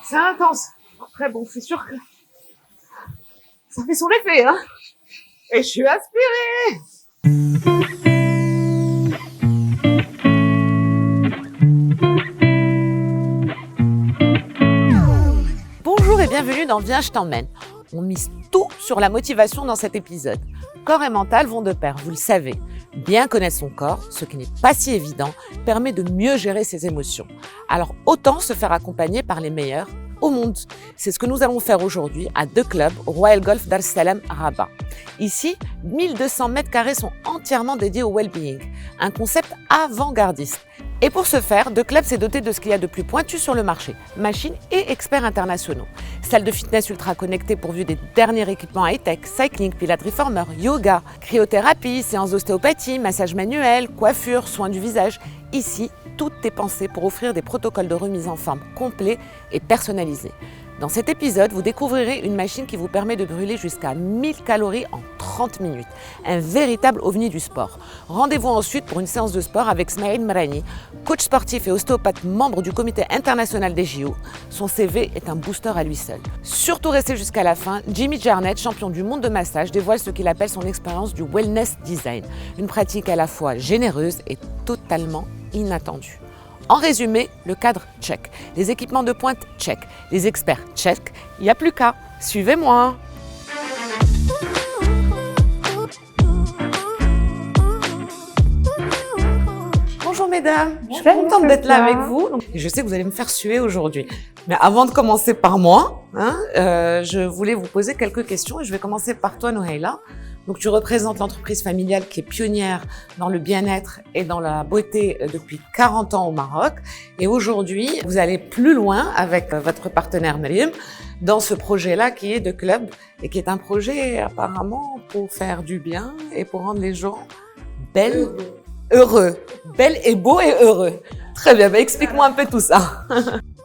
C'est intense. Après, bon, c'est sûr que ça fait son effet, hein. Et je suis aspirée. Bonjour et bienvenue dans Viens, je t'emmène. On mise tout sur la motivation dans cet épisode. Corps et mental vont de pair, vous le savez. Bien connaître son corps, ce qui n'est pas si évident, permet de mieux gérer ses émotions. Alors autant se faire accompagner par les meilleurs au monde. C'est ce que nous allons faire aujourd'hui à The Club, au Royal Golf Dar es Salaam à Rabat. Ici, 1200 mètres carrés sont entièrement dédiés au well-being, un concept avant-gardiste. Et pour ce faire, The Club s'est doté de ce qu'il y a de plus pointu sur le marché, machines et experts internationaux. Salle de fitness ultra connectée pourvue des derniers équipements high-tech, cycling, pilates reformer, yoga, cryothérapie, séances d'ostéopathie, massage manuel, coiffure, soins du visage. Ici, tout est pensé pour offrir des protocoles de remise en forme complets et personnalisés. Dans cet épisode, vous découvrirez une machine qui vous permet de brûler jusqu'à 1000 calories en 30 minutes. Un véritable ovni du sport. Rendez-vous ensuite pour une séance de sport avec Smaïl Marani, coach sportif et ostéopathe membre du comité international des JO. Son CV est un booster à lui seul. Surtout restez jusqu'à la fin, Jimmy Jarnett, champion du monde de massage, dévoile ce qu'il appelle son expérience du wellness design. Une pratique à la fois généreuse et totalement inattendue. En résumé, le cadre, check. Les équipements de pointe, check. Les experts, check. Il n'y a plus qu'à. Suivez-moi. Bonjour mesdames, je suis contente d'être là avec vous. Et je sais que vous allez me faire suer aujourd'hui. Mais avant de commencer par moi, je voulais vous poser quelques questions et je vais commencer par toi, Nouhaila. Donc, tu représentes l'entreprise familiale qui est pionnière dans le bien-être et dans la beauté depuis 40 ans au Maroc. Et aujourd'hui, vous allez plus loin avec votre partenaire Mariam dans ce projet-là qui est The Club et qui est un projet apparemment pour faire du bien et pour rendre les gens belles, heureux. Belles et beaux et heureux. Très bien, explique-moi un peu tout ça.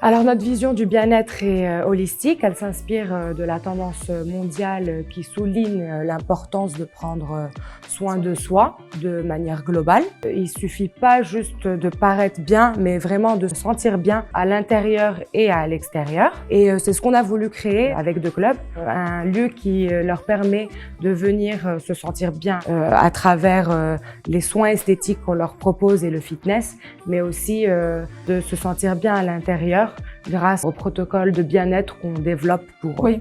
Alors notre vision du bien-être est holistique, elle s'inspire de la tendance mondiale qui souligne l'importance de prendre soin de soi de manière globale. Il suffit pas juste de paraître bien, mais vraiment de se sentir bien à l'intérieur et à l'extérieur. Et c'est ce qu'on a voulu créer avec The Club, un lieu qui leur permet de venir se sentir bien à travers les soins esthétiques qu'on leur propose et le fitness, mais aussi de se sentir bien à l'intérieur grâce au protocole de bien-être qu'on développe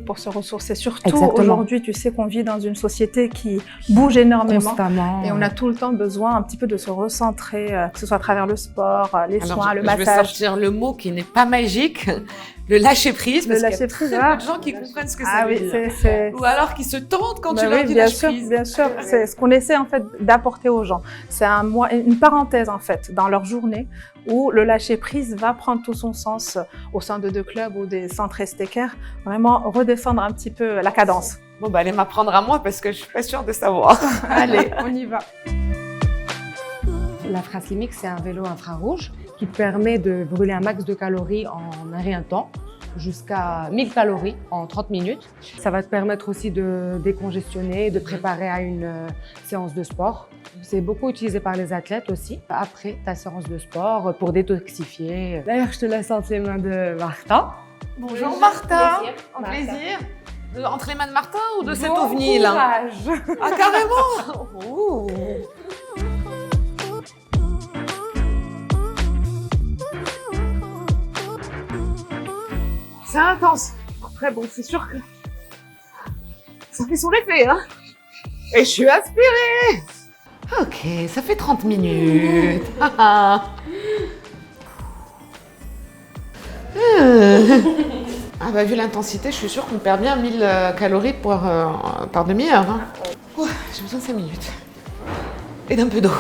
pour se ressourcer. Surtout aujourd'hui, tu sais qu'on vit dans une société qui bouge énormément. Constamment. Et on a tout le temps besoin un petit peu de se recentrer, que ce soit à travers le sport, les soins, le massage. Je vais sortir le mot qui n'est pas magique, le lâcher-prise, parce qu'il y a très peu de gens qui comprennent ce que ça veut dire. Ou alors qui se tentent quand tu leur dis lâcher-prise. Bien sûr, c'est ce qu'on essaie en fait d'apporter aux gens. C'est une parenthèse en fait dans leur journée où le lâcher-prise va prendre tout son sens au sein de The Club ou des centres Esteker, vraiment redescendre un petit peu la cadence. Bon, allez m'apprendre à moi parce que je suis pas sûre de savoir. Allez, on y va. La Fraslimix, c'est un vélo infrarouge qui permet de brûler un max de calories en un rien de temps, jusqu'à 1000 calories en 30 minutes. Ça va te permettre aussi de décongestionner, de préparer à une séance de sport. C'est beaucoup utilisé par les athlètes aussi, après ta séance de sport, pour détoxifier. D'ailleurs, je te laisse entre les mains de Martha. Bonjour Martha, un plaisir. Entre les mains de Martha ou de cet ovni là? Ah carrément. Ouh. C'est intense. Après, bon, c'est sûr que ça fait son effet, hein. Et je suis aspirée. Ok, ça fait 30 minutes. Ah bah, vu l'intensité, je suis sûre qu'on perd bien 1000 calories par demi-heure. Hein. J'ai besoin de 5 minutes. Et d'un peu d'eau.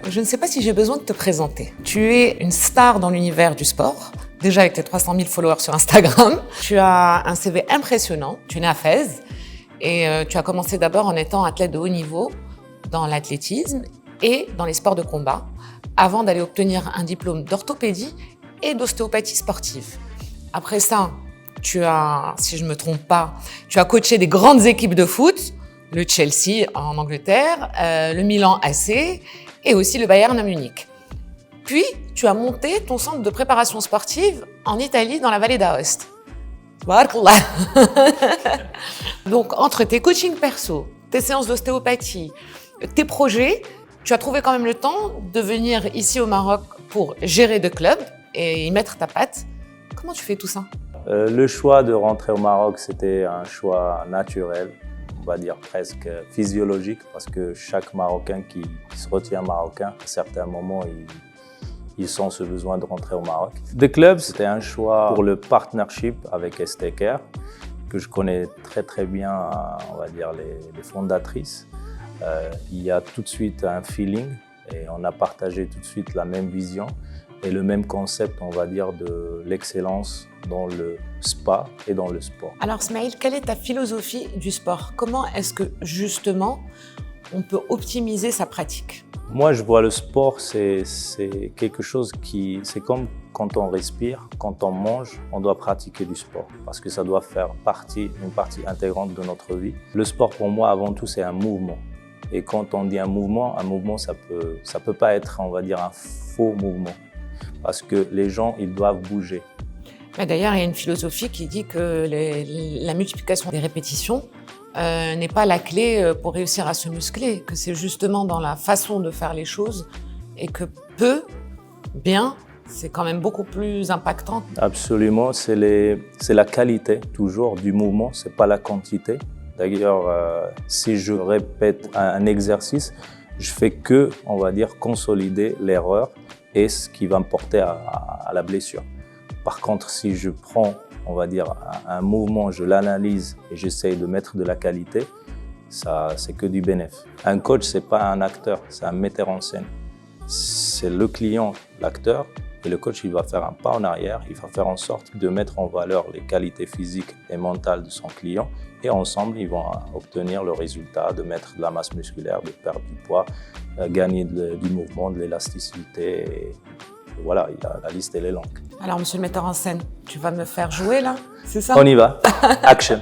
Je ne sais pas si j'ai besoin de te présenter. Tu es une star dans l'univers du sport, déjà avec tes 300 000 followers sur Instagram. Tu as un CV impressionnant, tu es né à Fès et tu as commencé d'abord en étant athlète de haut niveau dans l'athlétisme et dans les sports de combat, avant d'aller obtenir un diplôme d'orthopédie et d'ostéopathie sportive. Après ça, tu as, si je ne me trompe pas, tu as coaché des grandes équipes de foot, le Chelsea en Angleterre, le Milan AC et aussi le Bayern à Munich. Puis, tu as monté ton centre de préparation sportive en Italie, dans la vallée d'Aoste. Voilà. Donc, entre tes coachings perso, tes séances d'ostéopathie, tes projets, tu as trouvé quand même le temps de venir ici au Maroc pour gérer deux clubs et y mettre ta patte. Comment tu fais tout ça? Le choix de rentrer au Maroc, c'était un choix naturel, on va dire presque physiologique, parce que chaque Marocain qui se retient marocain, à certains moments, ils sent ce besoin de rentrer au Maroc. The Club, c'était un choix pour le partnership avec STCare, que je connais très bien, on va dire, les fondatrices. Il y a tout de suite un feeling et on a partagé tout de suite la même vision et le même concept, on va dire, de l'excellence dans le spa et dans le sport. Alors Smaïl, quelle est ta philosophie du sport? Comment est-ce que justement on peut optimiser sa pratique? Moi, je vois le sport, c'est quelque chose c'est comme quand on respire, quand on mange, on doit pratiquer du sport parce que ça doit faire une partie intégrante de notre vie. Le sport, pour moi, avant tout, c'est un mouvement. Et quand on dit un mouvement, ça peut pas être, on va dire, un faux mouvement parce que les gens, ils doivent bouger. D'ailleurs, il y a une philosophie qui dit que la multiplication des répétitions n'est pas la clé pour réussir à se muscler, que c'est justement dans la façon de faire les choses et que bien, c'est quand même beaucoup plus impactant. Absolument, c'est la qualité toujours du mouvement, c'est pas la quantité. D'ailleurs, si je répète un exercice, je fais que, on va dire, consolider l'erreur et ce qui va me porter à la blessure. Par contre, si je prends, on va dire, un mouvement, je l'analyse et j'essaye de mettre de la qualité, ça, c'est que du bénéfice. Un coach, c'est pas un acteur, c'est un metteur en scène. C'est le client, l'acteur, et le coach, il va faire un pas en arrière, il va faire en sorte de mettre en valeur les qualités physiques et mentales de son client, et ensemble, ils vont obtenir le résultat de mettre de la masse musculaire, de perdre du poids, gagner du mouvement, de l'élasticité. Et voilà, la liste, elle est longue. Alors, monsieur le metteur en scène, tu vas me faire jouer là, c'est ça? On y va. Action.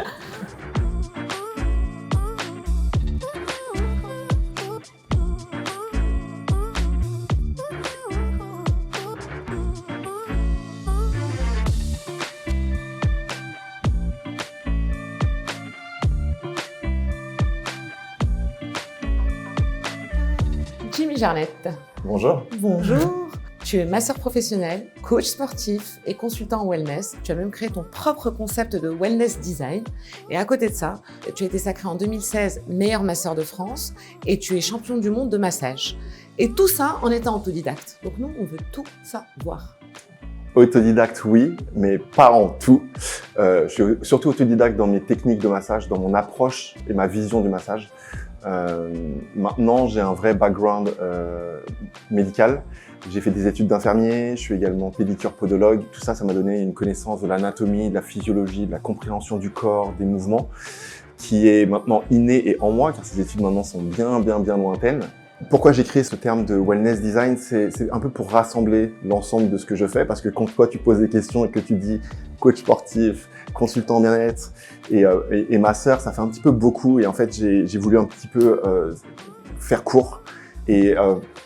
Jimmy Jarnette. Bonjour. Bonjour. Tu es masseur professionnel, coach sportif et consultant en wellness. Tu as même créé ton propre concept de wellness design. Et à côté de ça, tu as été sacré en 2016 meilleur masseur de France et tu es champion du monde de massage. Et tout ça en étant autodidacte. Donc nous, on veut tout savoir. Autodidacte, oui, mais pas en tout. Je suis surtout autodidacte dans mes techniques de massage, dans mon approche et ma vision du massage. Maintenant, j'ai un vrai background médical. J'ai fait des études d'infirmier, je suis également pédicure podologue. Tout ça, ça m'a donné une connaissance de l'anatomie, de la physiologie, de la compréhension du corps, des mouvements, qui est maintenant innée et en moi, car ces études maintenant sont bien lointaines. Pourquoi j'ai créé ce terme de wellness design? C'est un peu pour rassembler l'ensemble de ce que je fais, parce que quand toi tu poses des questions et que tu dis coach sportif, consultant en bien-être et masseur, ça fait un petit peu beaucoup. Et en fait, j'ai voulu un petit peu faire court et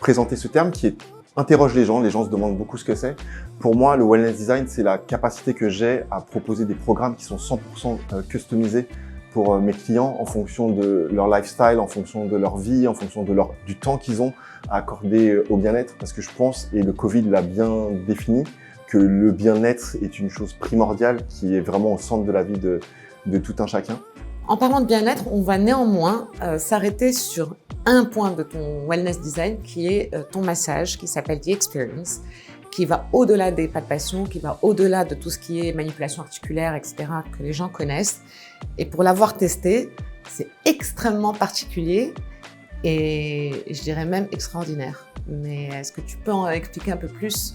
présenter ce terme qui interroge les gens se demandent beaucoup ce que c'est. Pour moi, le wellness design, c'est la capacité que j'ai à proposer des programmes qui sont 100% customisés pour mes clients en fonction de leur lifestyle, en fonction de leur vie, en fonction du temps qu'ils ont à accorder au bien-être. Parce que je pense, et le Covid l'a bien défini, que le bien-être est une chose primordiale qui est vraiment au centre de la vie de tout un chacun. En parlant de bien-être, on va néanmoins s'arrêter sur un point de ton wellness design qui est ton massage qui s'appelle The Experience, qui va au-delà des palpations, qui va au-delà de tout ce qui est manipulation articulaire, etc., que les gens connaissent. Et pour l'avoir testé, c'est extrêmement particulier et je dirais même extraordinaire. Mais est-ce que tu peux en expliquer un peu plus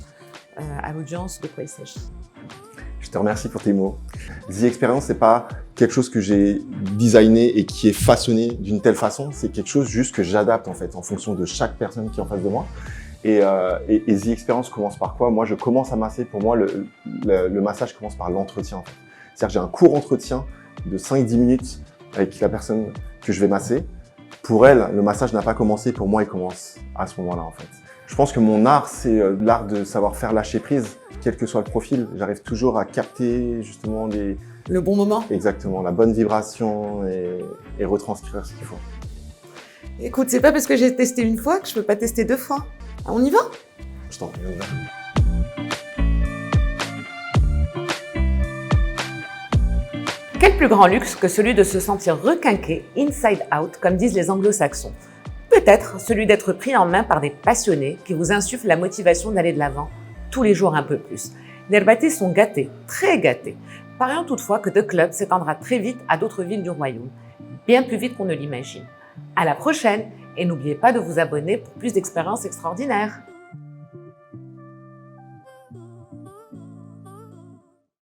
à l'audience de quoi il s'agit? Je te remercie pour tes mots. The Experience, c'est pas quelque chose que j'ai designé et qui est façonné d'une telle façon. C'est quelque chose juste que j'adapte en fait en fonction de chaque personne qui est en face de moi. Et The Experience commence par quoi? Moi, je commence à masser. Pour moi, le massage commence par l'entretien. En fait. C'est-à-dire que j'ai un court entretien de 5-10 minutes avec la personne que je vais masser. Pour elle, le massage n'a pas commencé, pour moi, il commence à ce moment-là, en fait. Je pense que mon art, c'est l'art de savoir faire lâcher prise, quel que soit le profil. J'arrive toujours à capter, justement, Le bon moment. exactement, la bonne vibration et retranscrire ce qu'il faut. Écoute, c'est pas parce que j'ai testé une fois que je peux pas tester 2 fois. On y va? Je t'en prie, on y va. Quel plus grand luxe que celui de se sentir requinqué inside out, comme disent les anglo-saxons. Peut-être celui d'être pris en main par des passionnés qui vous insufflent la motivation d'aller de l'avant tous les jours un peu plus. Les Herbatés sont gâtés, très gâtés. Parions toutefois que The Club s'étendra très vite à d'autres villes du royaume, bien plus vite qu'on ne l'imagine. À la prochaine et n'oubliez pas de vous abonner pour plus d'expériences extraordinaires.